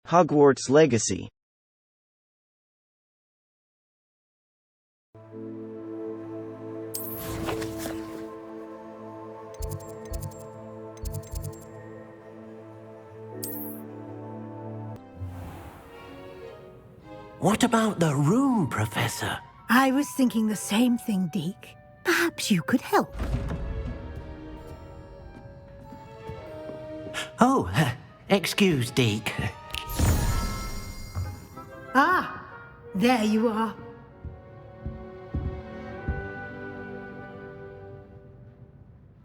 Hogwarts Legacy. What about the room, Professor? I was thinking the same thing, Deke. Perhaps you could help. Oh, excuse, Deke. Ah, there you are.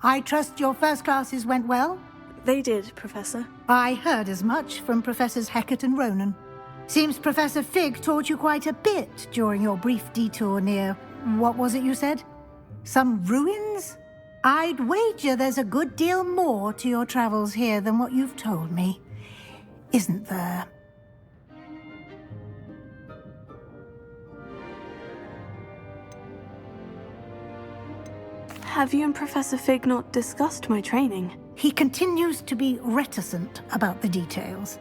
I trust your first classes went well? They did, Professor. I heard as much from Professors Hecat and Ronan. Seems Professor Fig taught you quite a bit during your brief detour near... what was it you said? Some ruins? I'd wager there's a good deal more to your travels here than what you've told me. Isn't there? Have you and Professor Fig not discussed my training? He continues to be reticent about the details,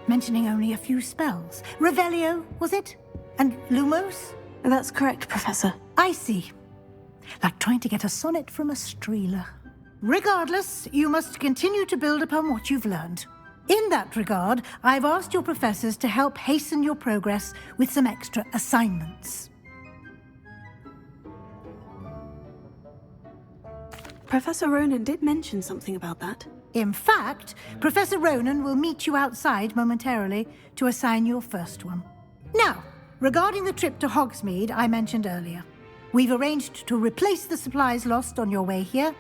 mentioning only a few spells. Revelio, was it? And Lumos? That's correct, Professor. I see. Like trying to get a sonnet from a streeler. Regardless, you must continue to build upon what you've learned. In that regard, I've asked your professors to help hasten your progress with some extra assignments. Professor Ronan did mention something about that. In fact, Professor Ronan will meet you outside momentarily to assign your first one. Now, regarding the trip to Hogsmeade I mentioned earlier, we've arranged to replace the supplies lost on your way here,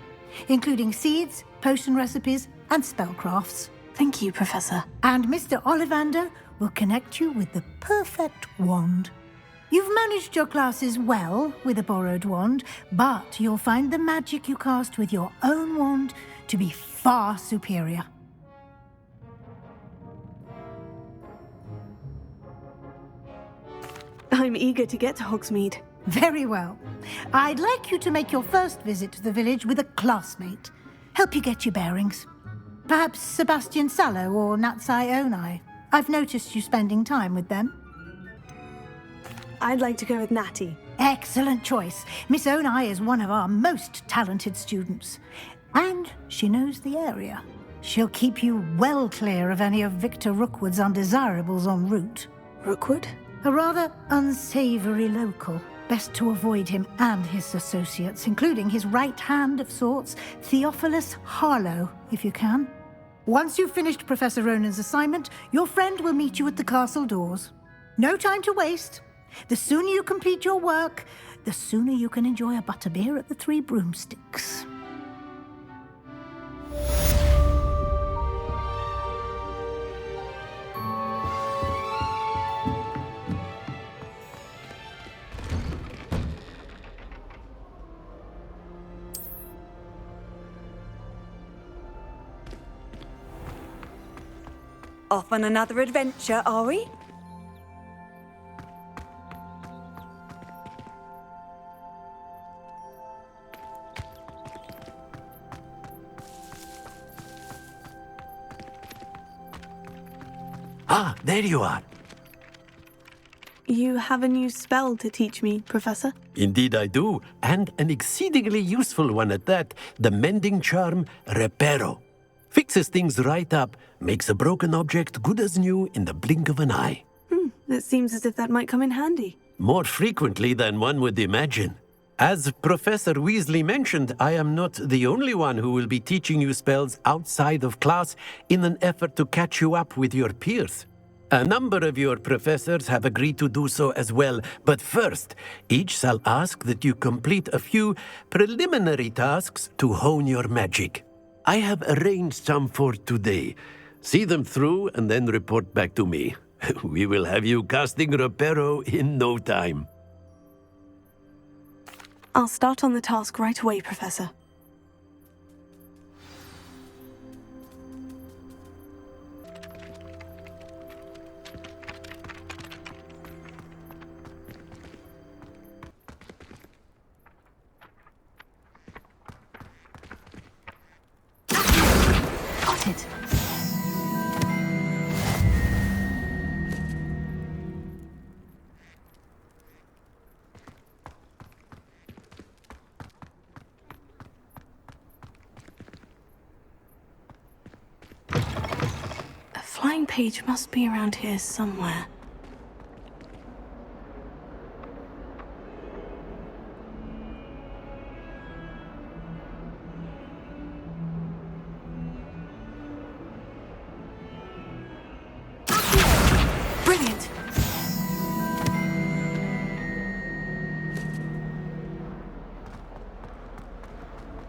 including seeds, potion recipes, and spellcrafts. Thank you, Professor. And Mr. Ollivander will connect you with the perfect wand. You've managed your classes well with a borrowed wand, but you'll find the magic you cast with your own wand to be far superior. I'm eager to get to Hogsmeade. Very well. I'd like you to make your first visit to the village with a classmate. Help you get your bearings. Perhaps Sebastian Sallow or Natsai Onai. I've noticed you spending time with them. I'd like to go with Natty. Excellent choice. Miss Onai is one of our most talented students. And she knows the area. She'll keep you well clear of any of Victor Rookwood's undesirables en route. Rookwood? A rather unsavory local. Best to avoid him and his associates, including his right hand of sorts, Theophilus Harlow, if you can. Once you've finished Professor Ronan's assignment, your friend will meet you at the castle doors. No time to waste. The sooner you complete your work, the sooner you can enjoy a butterbeer at the Three Broomsticks. Off on another adventure, are we? Ah, there you are. You have a new spell to teach me, Professor? Indeed I do, and an exceedingly useful one at that, the mending charm Reparo. Fixes things right up, makes a broken object good as new in the blink of an eye. It seems as if that might come in handy. More frequently than one would imagine. As Professor Weasley mentioned, I am not the only one who will be teaching you spells outside of class in an effort to catch you up with your peers. A number of your professors have agreed to do so as well, but first, each shall ask that you complete a few preliminary tasks to hone your magic. I have arranged some for today. See them through and then report back to me. We will have you casting Reparo in no time. I'll start on the task right away, Professor. Got it. flying page must be around here somewhere. Brilliant!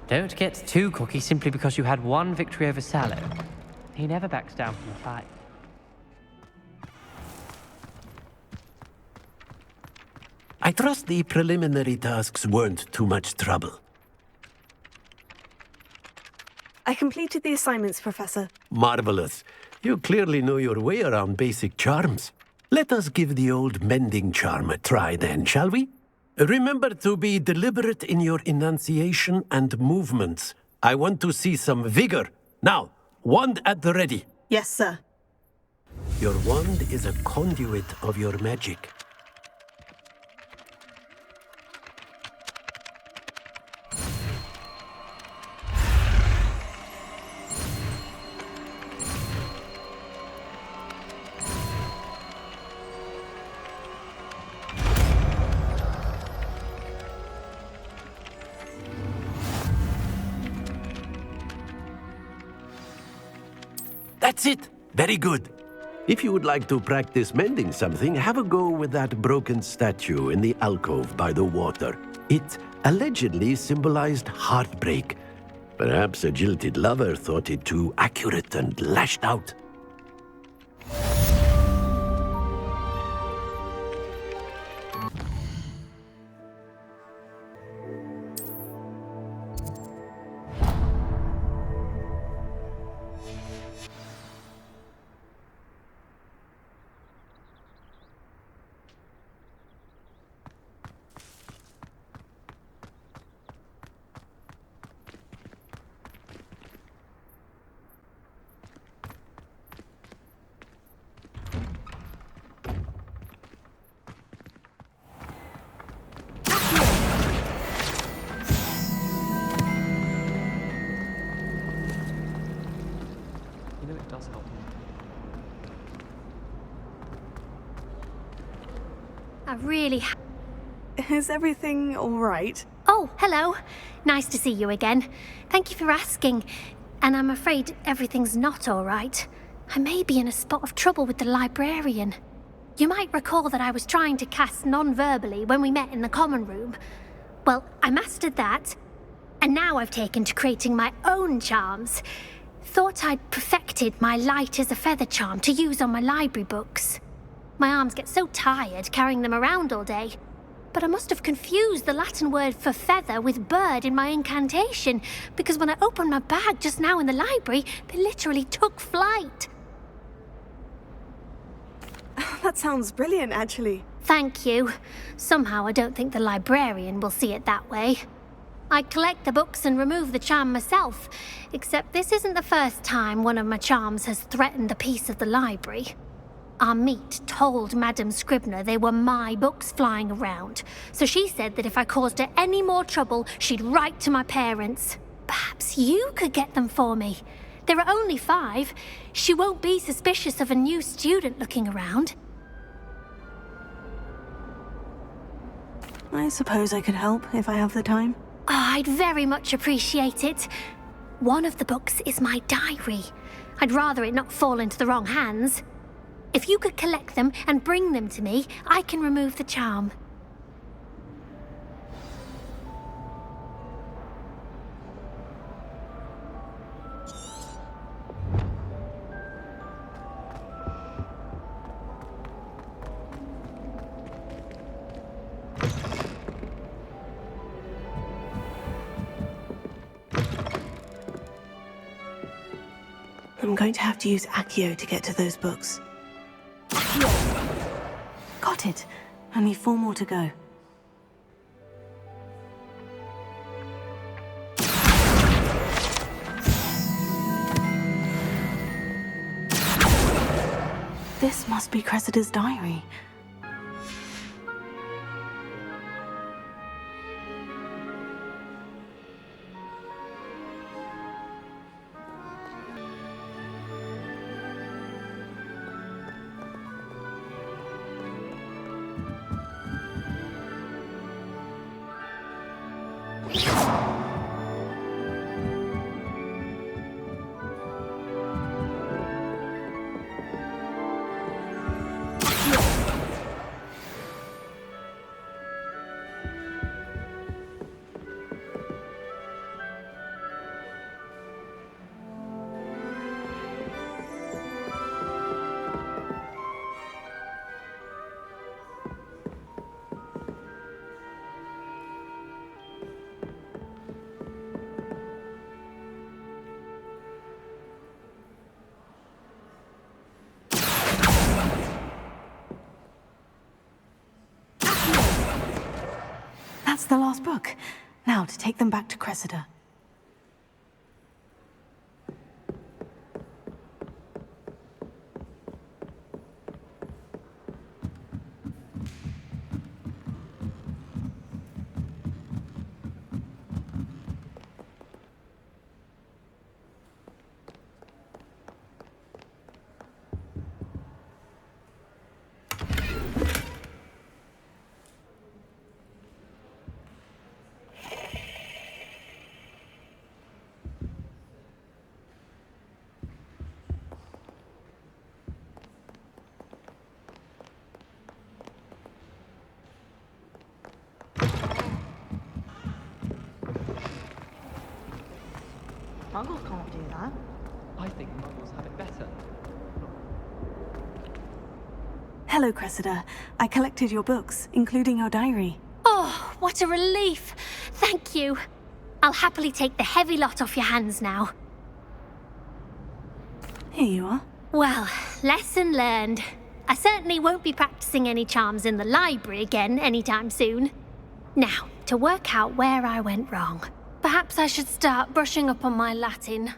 Don't get too cocky simply because you had one victory over Sallow. He never backs down from a fight. I trust the preliminary tasks weren't too much trouble. I completed the assignments, Professor. Marvelous. You clearly know your way around basic charms. Let us give the old mending charm a try then, shall we? Remember to be deliberate in your enunciation and movements. I want to see some vigor. Now, wand at the ready. Yes, sir. Your wand is a conduit of your magic. That's it! Very good. If you would like to practice mending something, have a go with that broken statue in the alcove by the water. It allegedly symbolized heartbreak. Perhaps a jilted lover thought it too accurate and lashed out. You know it does help. I really. Is everything all right? Oh, hello. Nice to see you again. Thank you for asking. And I'm afraid everything's not all right. I may be in a spot of trouble with the librarian. You might recall that I was trying to cast non-verbally when we met in the common room. Well, I mastered that, and now I've taken to creating my own charms. Thought I'd perfected my light as a feather charm to use on my library books. My arms get so tired carrying them around all day. But I must have confused the Latin word for feather with bird in my incantation, because when I opened my bag just now in the library, they literally took flight. That sounds brilliant, actually. Thank you. Somehow I don't think the librarian will see it that way. I collect the books and remove the charm myself, except this isn't the first time one of my charms has threatened the peace of the library. Our meet told Madame Scribner they were my books flying around, so she said that if I caused her any more trouble, she'd write to my parents. Perhaps you could get them for me. There are only 5. She won't be suspicious of a new student looking around. I suppose I could help if I have the time. Oh, I'd very much appreciate it. One of the books is my diary. I'd rather it not fall into the wrong hands. If you could collect them and bring them to me, I can remove the charm. I'm going to have to use Accio to get to those books. Got it. Only 4 more to go. This must be Cressida's diary. That's the last book. Now to take them back to Cressida. Muggles can't do that. I think Muggles have it better. Hello, Cressida. I collected your books, including your diary. Oh, what a relief. Thank you. I'll happily take the heavy lot off your hands now. Here you are. Well, lesson learned. I certainly won't be practicing any charms in the library again anytime soon. Now, to work out where I went wrong. Perhaps I should start brushing up on my Latin.